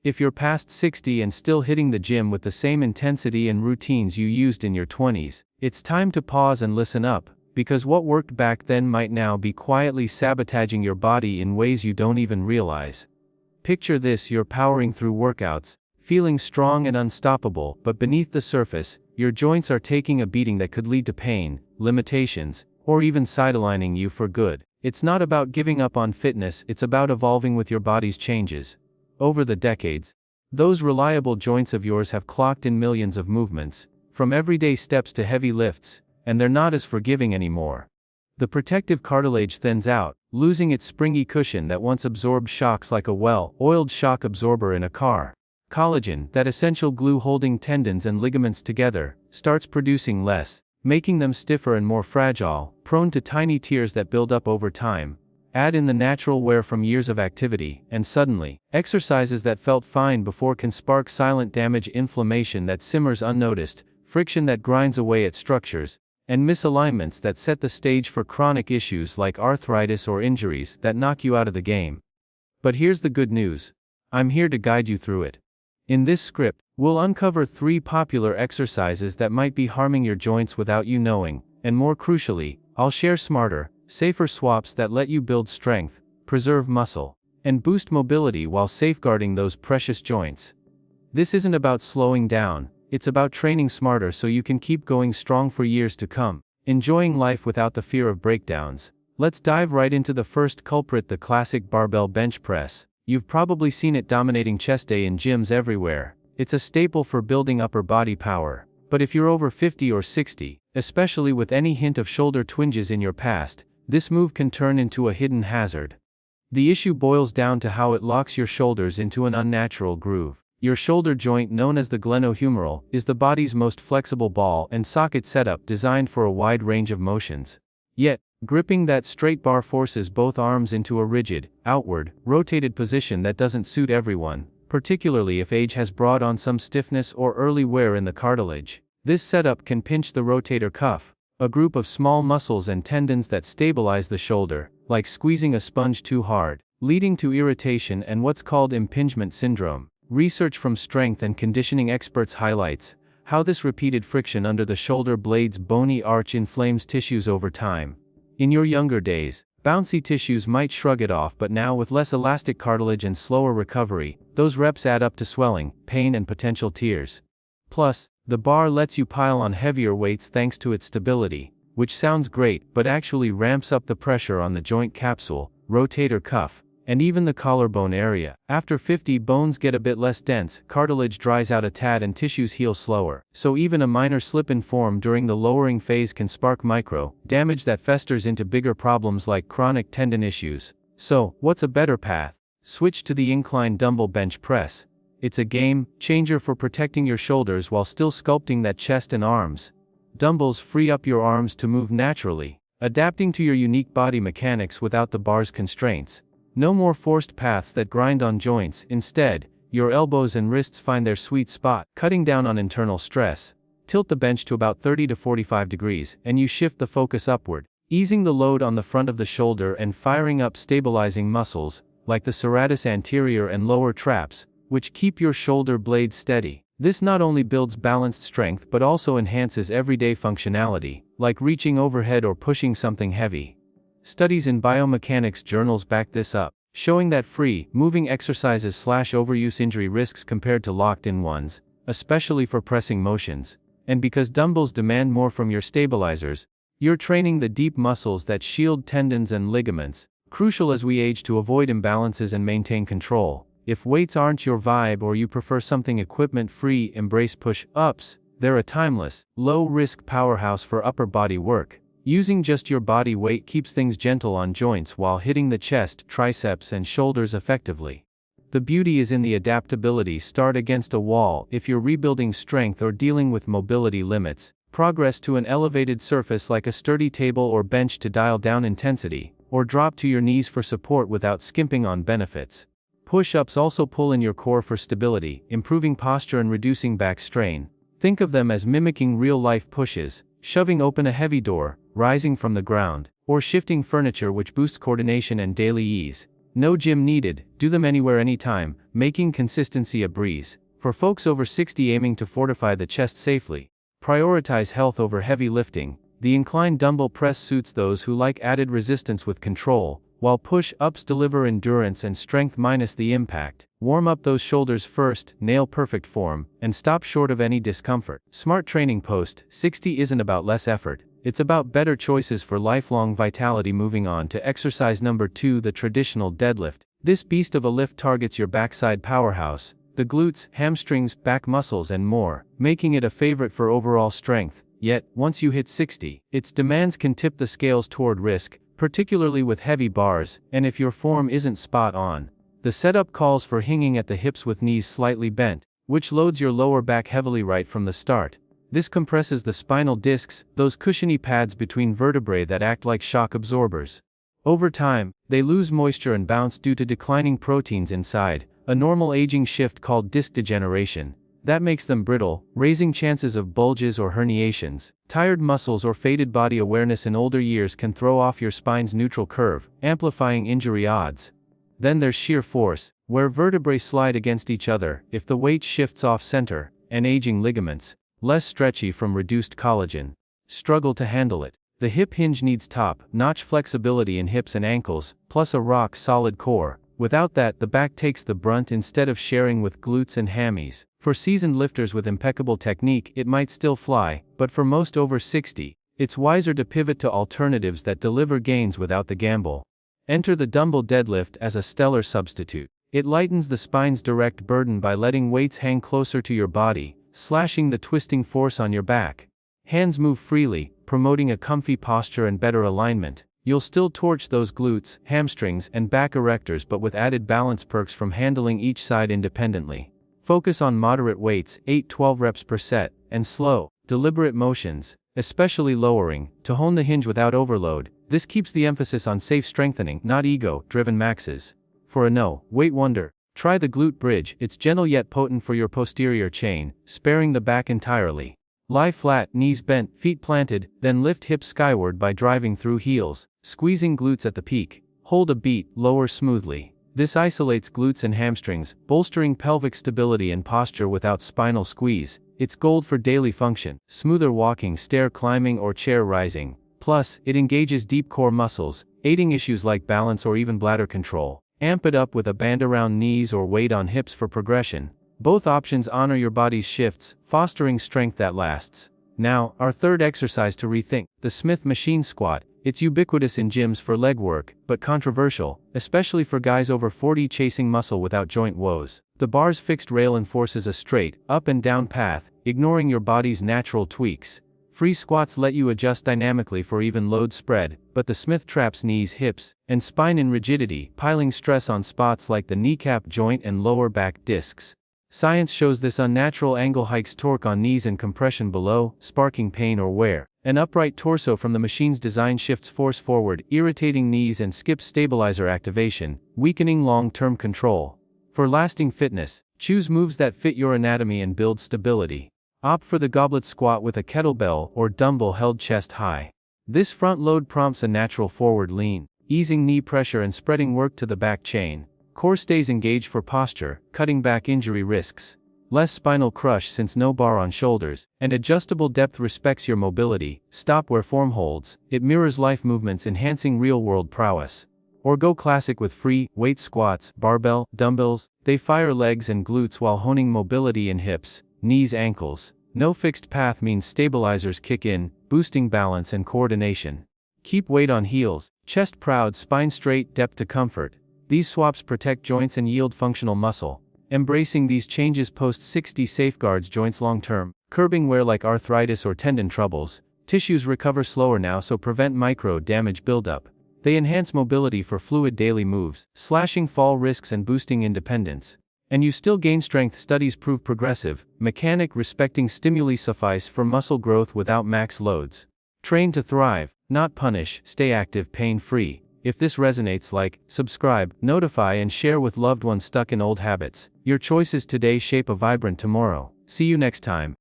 If you're past 60 and still hitting the gym with the same intensity and routines you used in your 20s, it's time to pause and listen up, because what worked back then might now be quietly sabotaging your body in ways you don't even realize. Picture this: you're powering through workouts, feeling strong and unstoppable, but beneath the surface, your joints are taking a beating that could lead to pain, limitations, or even sidelining you for good. It's not about giving up on fitness, it's about evolving with your body's changes. Over the decades, those reliable joints of yours have clocked in millions of movements, from everyday steps to heavy lifts, and they're not as forgiving anymore. The protective cartilage thins out, losing its springy cushion that once absorbed shocks like a well-oiled shock absorber in a car. Collagen, that essential glue holding tendons and ligaments together, starts producing less, making them stiffer and more fragile, prone to tiny tears that build up over time. Add in the natural wear from years of activity, and suddenly, exercises that felt fine before can spark silent damage, inflammation that simmers unnoticed, friction that grinds away at structures, and misalignments that set the stage for chronic issues like arthritis or injuries that knock you out of the game. But here's the good news. I'm here to guide you through it. In this script, we'll uncover 3 popular exercises that might be harming your joints without you knowing, and more crucially, I'll share smarter, safer swaps that let you build strength, preserve muscle, and boost mobility while safeguarding those precious joints. This isn't about slowing down, it's about training smarter so you can keep going strong for years to come, enjoying life without the fear of breakdowns. Let's dive right into the first culprit, the classic barbell bench press. You've probably seen it dominating chest day in gyms everywhere. It's a staple for building upper body power. But if you're over 50 or 60, especially with any hint of shoulder twinges in your past, this move can turn into a hidden hazard. The issue boils down to how it locks your shoulders into an unnatural groove. Your shoulder joint, known as the glenohumeral, is the body's most flexible ball and socket setup designed for a wide range of motions. Yet, gripping that straight bar forces both arms into a rigid, outward, rotated position that doesn't suit everyone, particularly if age has brought on some stiffness or early wear in the cartilage. This setup can pinch the rotator cuff, a group of small muscles and tendons that stabilize the shoulder, like squeezing a sponge too hard, leading to irritation and what's called impingement syndrome. Research from strength and conditioning experts highlights how this repeated friction under the shoulder blade's bony arch inflames tissues over time. In your younger days, bouncy tissues might shrug it off, but now with less elastic cartilage and slower recovery, those reps add up to swelling, pain, and potential tears. Plus, the bar lets you pile on heavier weights thanks to its stability, which sounds great but actually ramps up the pressure on the joint capsule, rotator cuff, and even the collarbone area. After 50, bones get a bit less dense, cartilage dries out a tad, and tissues heal slower. So even a minor slip in form during the lowering phase can spark micro damage that festers into bigger problems like chronic tendon issues. So, what's a better path? Switch to the incline dumbbell bench press. It's a game changer for protecting your shoulders while still sculpting that chest and arms. Dumbbells free up your arms to move naturally, adapting to your unique body mechanics without the bar's constraints. No more forced paths that grind on joints. Instead, your elbows and wrists find their sweet spot, cutting down on internal stress. Tilt the bench to about 30 to 45 degrees, and you shift the focus upward, easing the load on the front of the shoulder and firing up stabilizing muscles, like the serratus anterior and lower traps, which keep your shoulder blades steady. This not only builds balanced strength but also enhances everyday functionality, like reaching overhead or pushing something heavy. Studies in biomechanics journals back this up, showing that free, moving exercises slash overuse injury risks compared to locked-in ones, especially for pressing motions. And because dumbbells demand more from your stabilizers, you're training the deep muscles that shield tendons and ligaments, crucial as we age to avoid imbalances and maintain control. If weights aren't your vibe or you prefer something equipment-free, embrace push-ups. They're a timeless, low-risk powerhouse for upper body work. Using just your body weight keeps things gentle on joints while hitting the chest, triceps, and shoulders effectively. The beauty is in the adaptability. Start against a wall if you're rebuilding strength or dealing with mobility limits. Progress to an elevated surface like a sturdy table or bench to dial down intensity, or drop to your knees for support without skimping on benefits. Push-ups also pull in your core for stability, improving posture and reducing back strain. Think of them as mimicking real-life pushes, shoving open a heavy door, rising from the ground, or shifting furniture, which boosts coordination and daily ease. No gym needed, do them anywhere anytime, making consistency a breeze. For folks over 60 aiming to fortify the chest safely, prioritize health over heavy lifting. The incline dumbbell press suits those who like added resistance with control, while push-ups deliver endurance and strength minus the impact. Warm up those shoulders first, nail perfect form, and stop short of any discomfort. Smart training post 60 isn't about less effort, it's about better choices for lifelong vitality. Moving on to exercise number 2, the traditional deadlift. This beast of a lift targets your backside powerhouse, the glutes, hamstrings, back muscles and more, making it a favorite for overall strength. Yet, once you hit 60, its demands can tip the scales toward risk, particularly with heavy bars, and if your form isn't spot on. The setup calls for hinging at the hips with knees slightly bent, which loads your lower back heavily right from the start. This compresses the spinal discs, those cushiony pads between vertebrae that act like shock absorbers. Over time, they lose moisture and bounce due to declining proteins inside, a normal aging shift called disc degeneration. That makes them brittle, raising chances of bulges or herniations. Tired muscles or faded body awareness in older years can throw off your spine's neutral curve, amplifying injury odds. Then there's shear force, where vertebrae slide against each other if the weight shifts off center, and aging ligaments, less stretchy from reduced collagen, struggle to handle it. The hip hinge needs top-notch flexibility in hips and ankles, plus a rock-solid core. Without that, the back takes the brunt instead of sharing with glutes and hammies. For seasoned lifters with impeccable technique, it might still fly, but for most over 60, it's wiser to pivot to alternatives that deliver gains without the gamble. Enter the dumbbell deadlift as a stellar substitute. It lightens the spine's direct burden by letting weights hang closer to your body, slashing the twisting force on your back. Hands move freely, promoting a comfy posture and better alignment. You'll still torch those glutes, hamstrings, and back erectors, but with added balance perks from handling each side independently. Focus on moderate weights, 8-12 reps per set, and slow, deliberate motions, especially lowering, to hone the hinge without overload. This keeps the emphasis on safe strengthening, not ego-driven maxes. For a no-weight wonder, try the glute bridge. It's gentle yet potent for your posterior chain, sparing the back entirely. Lie flat, knees bent, feet planted, then lift hips skyward by driving through heels, squeezing glutes at the peak. Hold a beat, lower smoothly. This isolates glutes and hamstrings, bolstering pelvic stability and posture without spinal squeeze. It's gold for daily function, smoother walking, stair climbing, or chair rising. Plus, it engages deep core muscles, aiding issues like balance or even bladder control. Amp it up with a band around knees or weight on hips for progression. Both options honor your body's shifts, fostering strength that lasts. Now, our third exercise to rethink, the Smith machine squat. It's ubiquitous in gyms for leg work, but controversial, especially for guys over 40 chasing muscle without joint woes. The bar's fixed rail enforces a straight, up and down path, ignoring your body's natural tweaks. Free squats let you adjust dynamically for even load spread, but the Smith traps knees, hips, and spine in rigidity, piling stress on spots like the kneecap joint and lower back discs. Science shows this unnatural angle hikes torque on knees and compression below, sparking pain or wear. An upright torso from the machine's design shifts force forward, irritating knees, and skips stabilizer activation, weakening long-term control. For lasting fitness, choose moves that fit your anatomy and build stability. Opt for the goblet squat with a kettlebell or dumbbell held chest high. This front load prompts a natural forward lean, easing knee pressure and spreading work to the back chain. Core stays engaged for posture, cutting back injury risks. Less spinal crush since no bar on shoulders, and adjustable depth respects your mobility. Stop where form holds. It mirrors life movements, enhancing real-world prowess. Or go classic with free weight squats, barbell, dumbbells. They fire legs and glutes while honing mobility in hips, knees, ankles. No fixed path means stabilizers kick in, boosting balance and coordination. Keep weight on heels, chest proud, spine straight, depth to comfort. These swaps protect joints and yield functional muscle. Embracing these changes post-60 safeguards joints long-term, curbing wear like arthritis or tendon troubles. Tissues recover slower now, so prevent micro-damage buildup. They enhance mobility for fluid daily moves, slashing fall risks and boosting independence. And you still gain strength. Studies prove progressive, mechanic respecting stimuli suffice for muscle growth without max loads. Train to thrive, not punish. Stay active, pain-free. If this resonates, like, subscribe, notify, and share with loved ones stuck in old habits. Your choices today shape a vibrant tomorrow. See you next time.